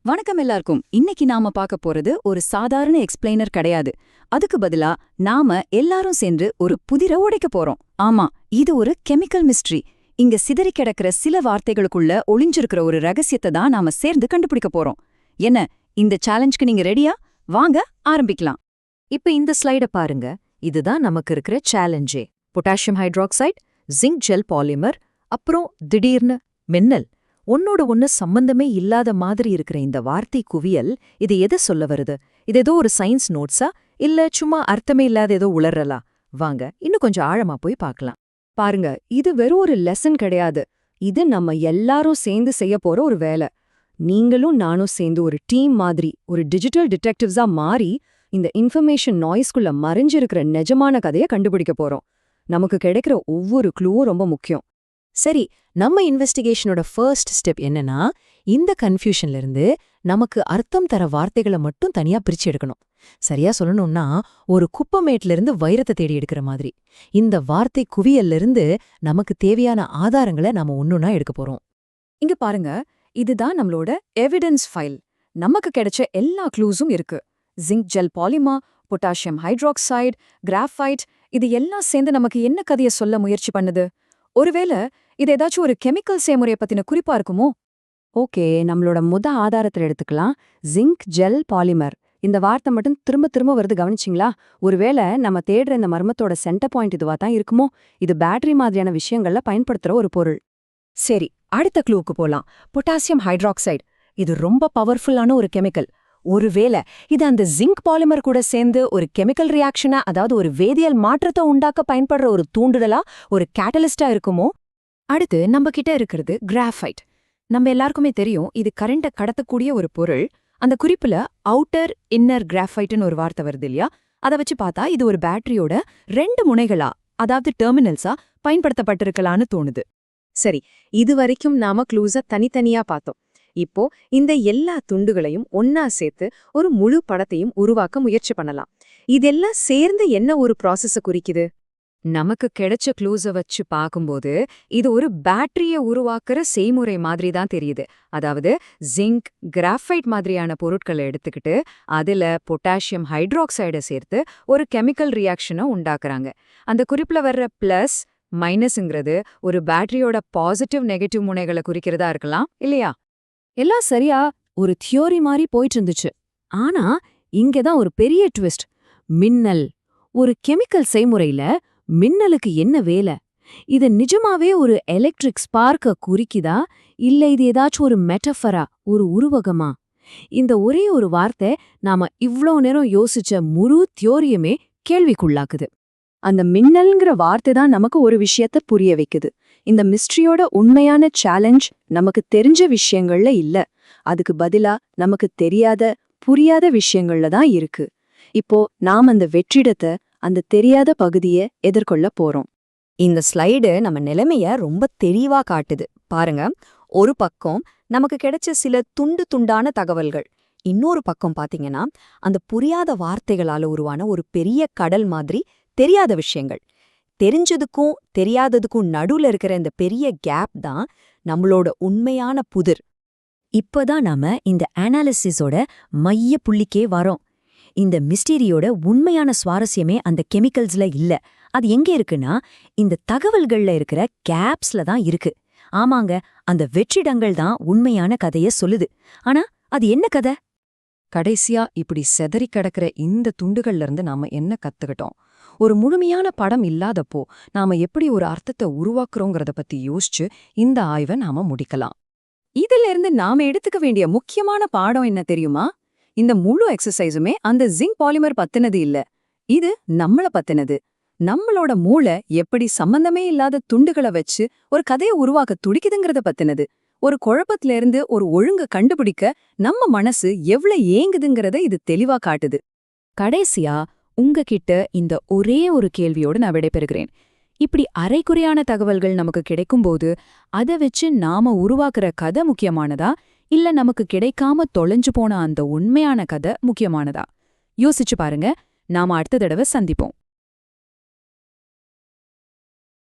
வணக்கம் எல்லாருக்கும். இன்னைக்கு நாம பார்க்க போறது ஒரு சாதாரண எக்ஸ்பிளைனர் கிடையாது. அதுக்கு பதிலா நாம எல்லாரும் சேர்ந்து ஒரு புதிரை உடைக்க போறோம். ஆமா, இது ஒரு கெமிக்கல் மிஸ்ட்ரி. இங்க சிதறி கிடக்கிற சில வார்த்தைகளுக்குள்ள ஒளிஞ்சிருக்கிற ஒரு ரகசியத்தை தான் நாம சேர்ந்து கண்டுபிடிக்க போறோம். என்ன, இந்த சேலஞ்சுக்கு நீங்க ரெடியா? வாங்க ஆரம்பிக்கலாம். இப்ப இந்த ஸ்லைட பாருங்க. இதுதான் நமக்கு இருக்கிற சேலஞ்சே. Potassium hydroxide, zinc gel polymer, அப்புறம் திடீர்னு மின்னல். ஒன்னோட ஒன்னு சம்பந்தமே இல்லாத மாதிரி இருக்கிற இந்த வார்த்தை குவியல், இது எதை சொல்ல வருது? இது ஏதோ ஒரு சயின்ஸ் நோட்ஸா, இல்ல சும்மா அர்த்தமே இல்லாத ஏதோ உளறலா? வாங்க இன்னும் கொஞ்சம் ஆழமா போய் பார்க்கலாம். பாருங்க, இது வெறும் ஒரு லெசன் கிடையாது. இது நம்ம எல்லாரும் சேர்ந்து செய்ய போற ஒரு வேலை. நீங்களும் நானும் சேர்ந்து ஒரு டீம் மாதிரி, ஒரு டிஜிட்டல் டிடெக்டிவ்ஸா மாறி இந்த இன்ஃபர்மேஷன் நாய்ஸ்குள்ள மறைஞ்சிருக்கிற நிஜமான கதையை கண்டுபிடிக்க போறோம். நமக்கு கிடைக்கிற ஒவ்வொரு க்ளூவும் ரொம்ப முக்கியம். சரி, நம்ம இன்வெஸ்டிகேஷனோட ஃபர்ஸ்ட் ஸ்டெப் என்னன்னா, இந்த கன்ஃபியூஷன்ல இருந்து நமக்கு அர்த்தம் தர வார்த்தைகளை மட்டும் தனியா பிரிச்சு எடுக்கணும். சரியா சொல்லணும்னா, ஒரு குப்பமேட்ல இருந்து வைரத்தை தேடி எடுக்கிற மாதிரி. இந்த வார்த்தை குவியல்ல இருந்து நமக்கு தேவையான ஆதாரங்களை நாம ஒன்னொன்னா எடுக்க போறோம். இங்க பாருங்க, இதுதான் நம்மளோட எவிடன்ஸ் ஃபைல். நமக்கு கிடைச்ச எல்லா க்ளூஸும் இருக்கு. Zinc gel polymer, potassium hydroxide, graphite, இது எல்லாம் சேர்ந்து நமக்கு என்ன கதையை சொல்ல முயற்சி பண்ணுது? ஒருவேளை இது ஏதாச்சும் ஒரு கெமிக்கல் செயல்முறையை பத்தின குறிப்பா இருக்குமோ? ஓகே, நம்மளோட ஆதாரத்தில் எடுத்துக்கலாம். Zinc gel polymer. இந்த வார்த்தை மட்டும் திரும்ப திரும்ப வருது, கவனிச்சிங்களா? ஒருவேளை நம்ம தேடுற இந்த மர்மத்தோட சென்டர் பாயிண்ட் இதுவா தான் இருக்குமோ? இது பேட்டரி மாதிரியான விஷயங்கள்ல பயன்படுத்துற ஒரு பொருள். சரி, அடுத்த க்ளூக்கு போலாம். Potassium hydroxide. இது ரொம்ப பவர்ஃபுல்லான ஒரு கெமிக்கல். ஒருவேளை இது அந்த ஜிங்க் பாலிமர் கூட சேர்ந்து ஒரு கெமிக்கல் ரியாக்ஷனா, அதாவது ஒரு வேதியியல் மாற்றத்தை உண்டாக்க பயன்படுற ஒரு தூண்டுதலா, ஒரு கேட்டலிஸ்டா இருக்குமோ? அடுத்து நம்ம கிட்ட இருக்கிறது கிராஃபைட். நம்ம எல்லாருக்குமே தெரியும், இது கரண்ட கடத்தக்கூடிய ஒரு பொருள். அந்த குறிப்புல அவுட்டர் இன்னர் கிராஃபைட்னு ஒரு வார்த்தை வருது இல்லையா? அதை வச்சு பார்த்தா இது ஒரு பேட்டரியோட 2 முனைகளா, அதாவது டெர்மினல்ஸா பயன்படுத்தப்பட்டிருக்கலான்னு தோணுது. சரி, இதுவரைக்கும் நாம க்ளூஸ தனித்தனியா பார்த்தோம். இப்போ இந்த எல்லா துண்டுகளையும் ஒன்னா சேர்த்து ஒரு முழு படத்தையும் உருவாக்க முயற்சி பண்ணலாம். இதெல்லாம் சேர்ந்து என்ன ஒரு ப்ராசஸ குறிக்குது? நமக்கு கிடைச்ச க்ளூஸ வச்சு பார்க்கும்போது இது ஒரு பேட்டரிய உருவாக்குற செய்முறை மாதிரி தான் தெரியுது. அதாவது ஜிங்க், கிராஃபைட் மாதிரியான பொருட்களை எடுத்துக்கிட்டு அதுல பொட்டாசியம் ஹைட்ராக்சைடை சேர்த்து ஒரு கெமிக்கல் ரியாக்ஷனை உண்டாக்குறாங்க. அந்த குறிப்புல வர்ற பிளஸ் மைனஸ்ங்கிறது ஒரு பேட்டரியோட பாசிட்டிவ் நெகட்டிவ் முனைகளை குறிக்கிறதா இருக்கலாம் இல்லையா? எல்லாம் சரியா ஒரு தியோரி மாதிரி போயிட்டு இருந்துச்சு. ஆனா இங்கதான் ஒரு பெரிய ட்விஸ்ட். மின்னல். ஒரு கெமிக்கல் செய்முறையில மின்னலுக்கு என்ன வேலை? இது நிஜமாவே ஒரு எலக்ட்ரிக் ஸ்பார்க்க குறிக்குதா, இல்ல இது ஏதாச்சும் ஒரு மெட்டஃபரா, ஒரு உருவகமா? இந்த ஒரே ஒரு வார்த்தை நாம இவ்ளோ நேரம் யோசிச்ச முழு தியோரியுமே கேள்விக்குள்ளாக்குது. அந்த மின்னல்ங்கிற வார்த்தை தான் நமக்கு ஒரு விஷயத்த புரிய வைக்குது. இந்த மிஸ்ட்ரியோட உண்மையான சேலஞ்ச் நமக்கு தெரிஞ்ச விஷயங்கள்ல இல்ல, அதுக்கு பதிலா நமக்கு தெரியாத, புரியாத விஷயங்கள்ல தான் இருக்கு. இப்போ நாம் அந்த வெற்றிடத்தை, அந்த தெரியாத பகுதியை எதிர்கொள்ள போறோம். இந்த ஸ்லைடு நம்ம நிலைமைய ரொம்ப தெளிவா காட்டுது. பாருங்க, ஒரு பக்கம் நமக்கு கிடைச்ச சில துண்டு துண்டான தகவல்கள், இன்னொரு பக்கம் பாத்தீங்கன்னா அந்த புரியாத வார்த்தைகளால உருவான ஒரு பெரிய கடல் மாதிரி தெரியாத விஷயங்கள். தெரிஞ்சதுக்கும் தெரியாததுக்கும் நடுவுல இருக்கிற இந்த பெரிய கேப் தான் நம்மளோட உண்மையான புதிர். இப்பதான் நாம இந்த அனாலிசிஸோட மைய புள்ளிக்கே வரோம். இந்த மிஸ்டீரியோட உண்மையான சுவாரஸ்யமே அந்த கெமிக்கல்ஸ்ல இல்ல. அது எங்க இருக்குன்னா, இந்த தகவல்கள்ல இருக்கிற கேப்ஸ்ல தான் இருக்கு. ஆமாங்க, அந்த வெற்றிடங்கள் தான் உண்மையான கதைய சொல்லுது. ஆனா அது என்ன கதை? கடைசியா இப்படி செதறி கிடக்கிற இந்த துண்டுகள்ல இருந்து நாம என்ன கத்துக்கிட்டோம்? ஒரு முழுமையான படம் இல்லாதப்போ நாம எப்படி ஒரு அர்த்தத்தை உருவாக்குறோங்கிறத பத்தி யோசிச்சு இந்த ஆய்வை நாம முடிக்கலாம். இதுல இருந்து நாம எடுத்துக்க வேண்டிய முக்கியமான பாடம் என்ன தெரியுமா? இந்த முழு எக்ஸசைஸுமே அந்த ஜிங்க் பாலிமர் பத்தினது இல்ல, இது நம்மள பத்தினது. நம்மளோட மூளை எப்படி சம்பந்தமே இல்லாத துண்டுகளை வச்சு ஒரு கதையை உருவாக்க துடிக்குதுங்கிறத பத்தினது. ஒரு குழப்பத்துல இருந்து ஒரு ஒழுங்க கண்டுபிடிக்க நம்ம மனசு எவ்வளவு ஏங்குதுங்கிறத இது தெளிவா காட்டுது. கடைசியா உங்ககிட்ட இந்த ஒரே ஒரு கேள்வியோடு நான் விடைபெறுகிறேன். இப்படி அரைக்குறையான தகவல்கள் நமக்கு கிடைக்கும்போது அதை வச்சு நாம உருவாக்குற கதை முக்கியமானதா, இல்ல நமக்கு கிடைக்காம தொலைஞ்சு போன அந்த உண்மையான கதை முக்கியமானதா? யோசிச்சு பாருங்க. நாம அடுத்த தடவை சந்திப்போம்.